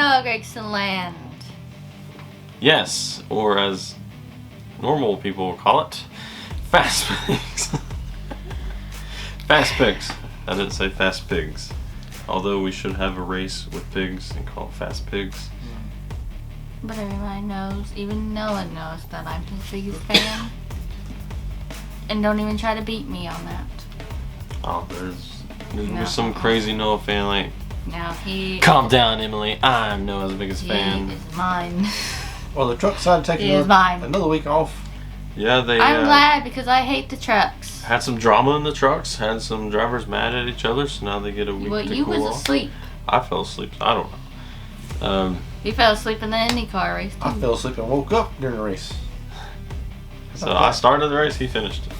Noah Gragson land. Yes, or as normal people call it, fast pigs. Fast pigs. I didn't say fast pigs. Although we should have a race with pigs and call it fast pigs. But everybody knows, even Noah knows that I'm his biggest fan. And don't even try to beat me on that. Oh, there's some crazy Noah fan like, no, he... Calm down, Emily. I'm Noah's biggest fan. He is mine. Well, the truck decided to take another week off. Yeah, I'm glad because I hate the trucks. Had some drama in the trucks. Had some drivers mad at each other, so now they get a week to cool off. You was asleep. I fell asleep. I don't know. You fell asleep in the IndyCar race, too. I fell asleep and woke up during the race. So I started the race, he finished it.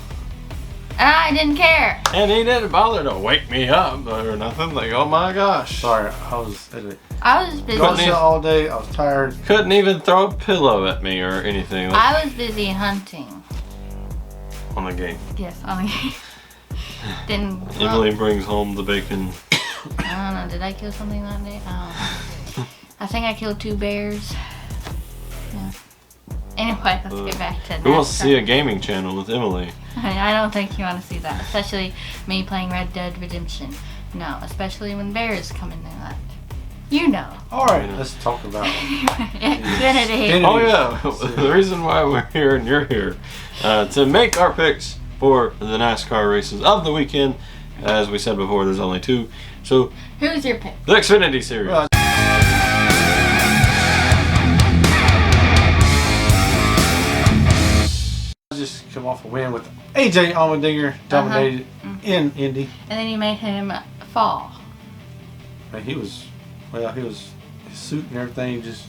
And I didn't care. And he didn't bother to wake me up or nothing. Like, oh my gosh. Sorry, I was busy. Couldn't all day. I was tired. Couldn't even throw a pillow at me or anything. Like, I was busy hunting. On the game. Yes, on the game. Emily brings home the bacon. I don't know. Did I kill something that day? I don't know. I think I killed 2 bears. Yeah. Anyway, let's get back to that. Who wants to see a gaming channel with Emily? I don't think you want to see that. Especially me playing Red Dead Redemption. No, especially when bears come into that. You know. Alright, let's talk about Xfinity. Oh yeah, the reason why we're here and you're here to make our picks for the NASCAR races of the weekend. As we said before, there's only 2. So, who's your pick? The Xfinity Series. Just come off a win with AJ Allmendinger dominated in Indy. And then you made him fall. His suit and everything just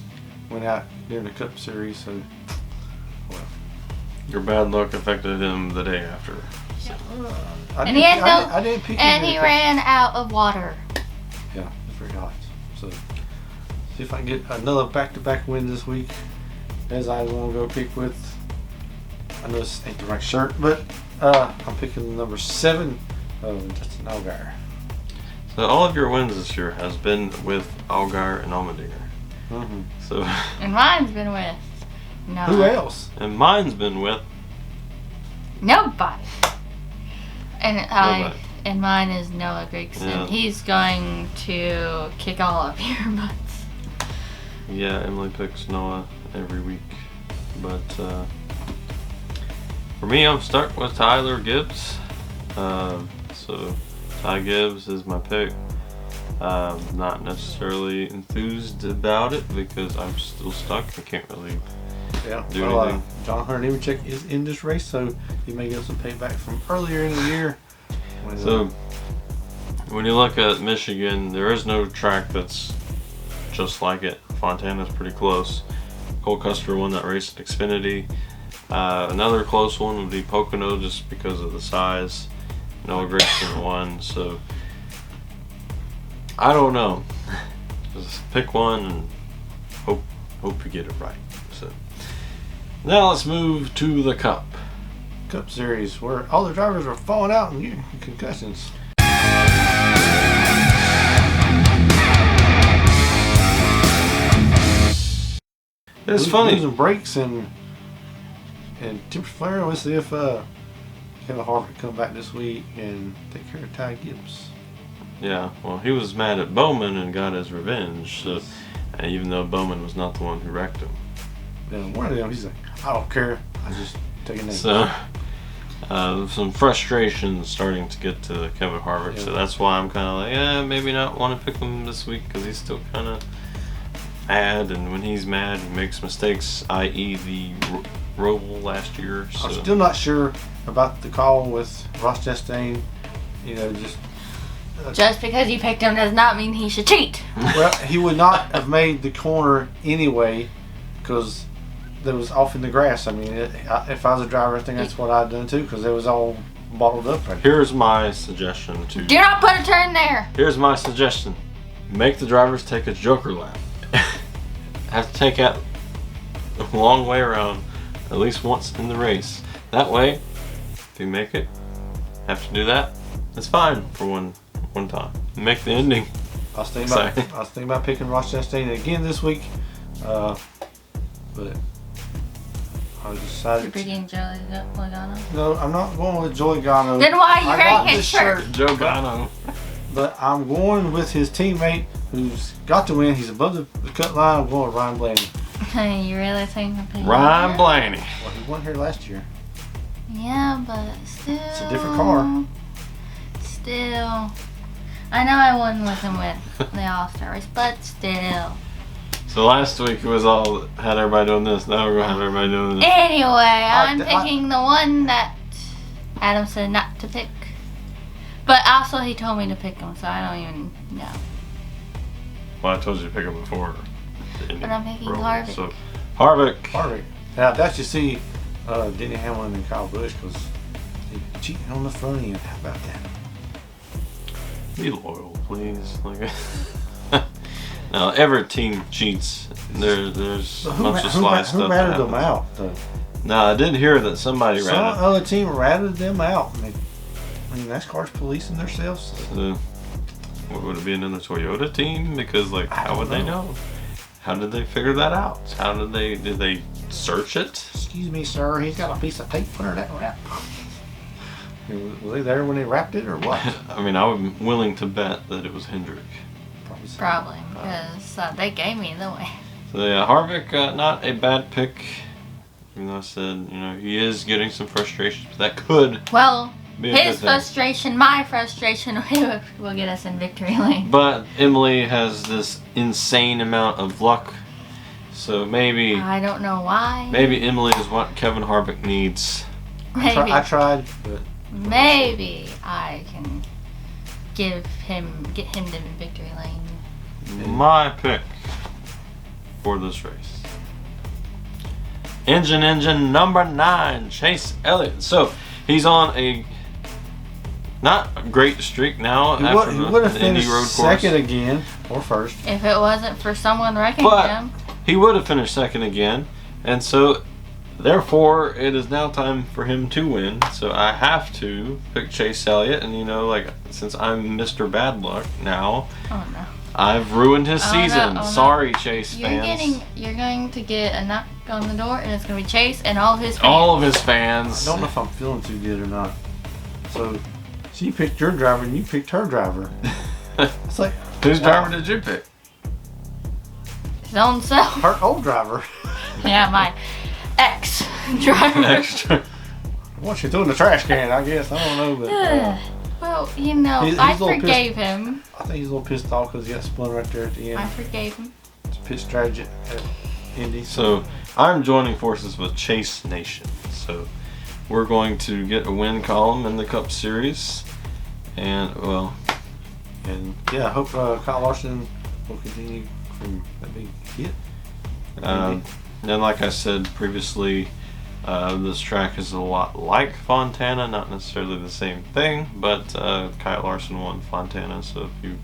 went out during the Cup Series, so your bad luck affected him the day after. So. I didn't pick him. And he ran out of water. Yeah, I forgot. So see if I can get another back-to-back win this week. As I want to go pick with. I know this ain't the right shirt, but I'm picking number 7 of Justin Allgaier. So all of your wins this year has been with Allgaier and Allmendinger. Mm-hmm. So. And mine's been with. No. Who else? And mine's been with. Nobody. And Nobody. And mine is Noah Gragson. Yeah. He's going to kick all of your butts. Yeah, Emily picks Noah every week, but for me, I'm stuck with Tyler Gibbs. So Ty Gibbs is my pick. Not necessarily enthused about it because I'm still stuck. I can't really do anything. John Hunter Nemechek is in this race, so he may get some payback from earlier in the year. So when you look at Michigan, there is no track that's just like it. Fontana's pretty close. Cole Custer won that race at Xfinity. Another close one would be Pocono just because of the size. Noah Gragson won, so I don't know. Just pick one and hope you get it right. So now let's move to the Cup Series, where all the drivers are falling out and getting concussions. It's funny. Losing brakes and Tim Flair. Let's see if Kevin Harvick come back this week and take care of Ty Gibbs. Yeah, well, he was mad at Bowman and got his revenge. So, even though Bowman was not the one who wrecked him. Yeah, one of them, he's like, I don't care. I just take a name. So, some frustration starting to get to Kevin Harvick. Yeah. So that's why I'm kind of like, maybe not want to pick him this week because he's still kind of mad, and when he's mad, he makes mistakes, i.e. the roll last year. So. I'm still not sure about the call with Ross Chastain. Just because you picked him does not mean he should cheat. Well, he would not have made the corner anyway because it was off in the grass. I mean, if I was a driver, I think that's what I'd done too because it was all bottled up. Right. Here's my suggestion to do not put a turn there. Here's my suggestion: make the drivers take a joker lap. Have to take out a long way around at least once in the race. That way, if you make it, have to do that, it's fine for one time. Make the ending I was thinking about picking Ross Chastain again this week, but I decided. You're picking Joey Logano? No, I'm not going with Joey Logano. Then why are you I wearing got his this shirt? Joe Gano. But I'm going with his teammate who's got to win. He's above the cut line. I'm going with Ryan Blaney. Hey, you really think I'm picking Ryan him? Blaney. Well, he won here last year. Yeah, but still. It's a different car. Still. I know I won with him with the All-Star race, but still. So last week it was all had everybody doing this. Now we're gonna have everybody doing this. Anyway, I'm picking the one that Adam said not to pick. But also he told me to pick him, so I don't even know. Well, I told you to pick him before. But I'm picking Harvick. So Harvick. Now that's you see Denny Hamlin and Kyle Busch because they cheating on the front end. How about that? Be loyal, please. Like, now, every team cheats. There's a bunch of sly stuff. Who ratted them out? No, I did hear that somebody Some ratted. other team ratted them out. I mean, NASCAR's policing themselves. Would it be another Toyota team? Because, like, how would they know? How did they figure that out? Did they search it? Excuse me, sir. He's got a piece of tape under that wrap. Was they there when they wrapped it or what? I mean, I'm willing to bet that it was Hendrick. Probably, because they gave me the way. So yeah, Harvick, not a bad pick. Even though I said, he is getting some frustrations, but that could Well, be a good his thing. frustration, my frustration will get us in victory lane. But Emily has this insane amount of luck, so maybe I don't know why. maybe Emily is what Kevin Harvick needs. Maybe. I tried, but Maybe I can get him to victory lane. My pick for this race. Engine number 9, Chase Elliott. So he's on a not a great streak now he after would have the Indy finished road second course. again or first. If it wasn't for someone wrecking But him. he would have finished second again, and so therefore it is now time for him to win. So I have to pick Chase Elliott, and since I'm Mr. Bad Luck now, Oh no. I've ruined his Oh, no, season. oh, no. Sorry, Chase fans. You're going to get a knock on the door, and it's going to be Chase and all his fans. All of his fans. I don't know if I'm feeling too good or not. So she picked your driver and you picked her driver. It's like, Whose driver did you pick? His own self. her old driver. Yeah, my ex-driver. Extra. What she threw in the trash can, I guess. I don't know, but Well, He's I a little forgave him. I think he's a little pissed off because he got spun right there at the end. I forgave him. It's a pit strategy at Indy. So I'm joining forces with Chase Nation. So we're going to get a win column in the Cup Series, and yeah, I hope Kyle Larson will continue from that big hit. and like I said previously, this track is a lot like Fontana, not necessarily the same thing, but Kyle Larson won Fontana, so if you.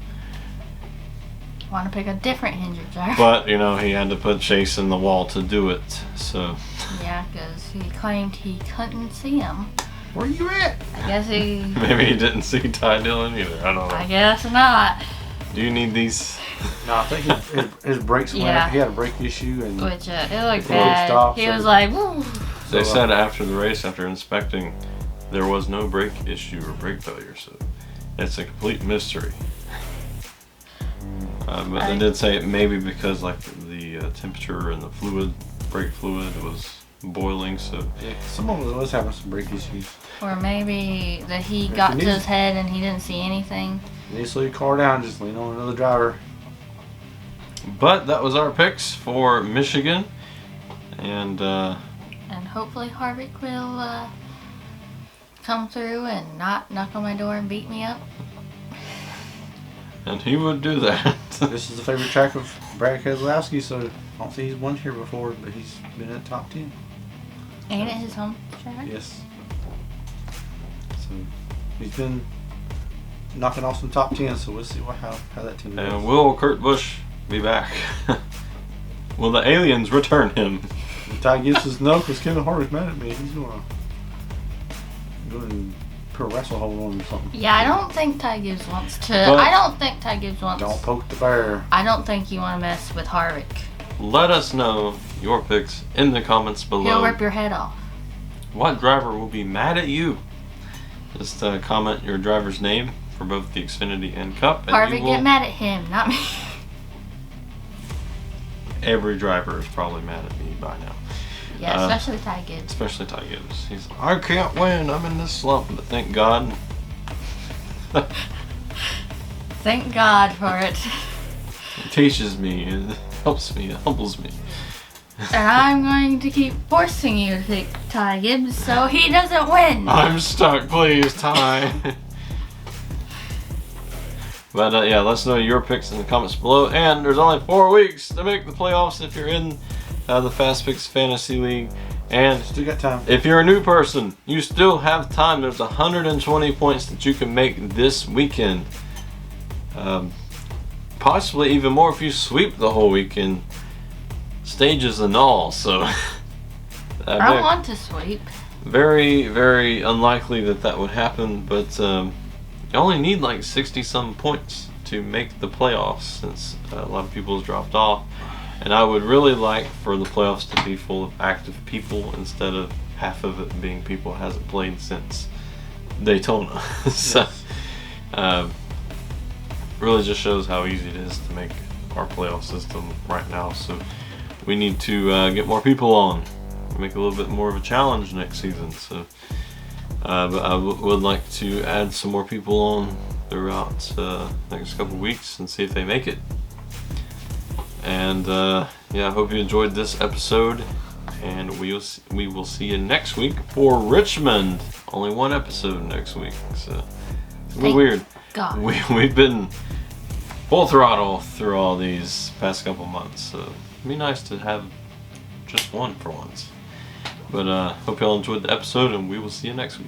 Want to pick a different Hendrick driver. But he had to put Chase in the wall to do it. So. Yeah, because he claimed he couldn't see him. Where you at? I guess he. Maybe he didn't see Ty Dillon either. I don't know. I guess not. Do you need these? No, I think his brakes went. Yeah. He had a brake issue and Which it looked Well, bad. stop, He so- was like, woo. They said after the race, after inspecting, there was no brake issue or brake failure, so it's a complete mystery. But they did say it maybe because the temperature and the brake fluid was boiling, so yeah, someone was having some brake issues. Or maybe that he If got he to needs- his head and he didn't see anything. You need to slow your car down. Just lean on another driver. But that was our picks for Michigan, and And hopefully Harvick will come through and not knock on my door and beat me up. he would do that. This is the favorite track of Brad Keselowski, so I don't think he's won here before, but he's been in the top 10. Ain't it his home track? Yes. So he's been knocking off some top 10, so we'll see how that team goes. And will Kurt Busch be back? Will the aliens return him? Ty Gibbs says no because Kevin Harvick's mad at me. He's going to put a wrestle hold on him or something. Yeah, I don't think Ty Gibbs wants to. But- I don't think Ty Gibbs wants. Don't poke the bear. I don't think you want to mess with Harvick. Let us know your picks in the comments below. He'll rip your head off. What driver will be mad at you? Just comment your driver's name for both the Xfinity and Cup. And Harvick, get mad at him, not me. Every driver is probably mad at me by now. Yeah, especially Ty Gibbs. Especially Ty Gibbs. He's like, I can't win. I'm in this slump. But thank God. Thank God for it. It teaches me. It helps me. It humbles me. And I'm going to keep forcing you to pick Ty Gibbs so he doesn't win. I'm stuck. Please, Ty. But yeah, let us know your picks in the comments below. And there's only 4 weeks to make the playoffs if you're in the Fast Picks Fantasy League. And Still got time. if you're a new person, you still have time. There's 120 points that you can make this weekend. Possibly even more if you sweep the whole weekend, stages and all. So I want to sweep. very, very unlikely that would happen. But you only need like 60-some points to make the playoffs, since a lot of people have dropped off. And I would really like for the playoffs to be full of active people instead of half of it being people who hasn't played since Daytona. So really just shows how easy it is to make our playoff system right now. So we need to get more people on, make it a little bit more of a challenge next season. So but I would like to add some more people on throughout the next couple weeks and see if they make it. And yeah, I hope you enjoyed this episode, and we will see you next week for Richmond. Only 1 episode next week, so it's a little weird. God. We've been full throttle through all these past couple months, so it'd be nice to have just one for once. But hope y'all enjoyed the episode, and we will see you next week.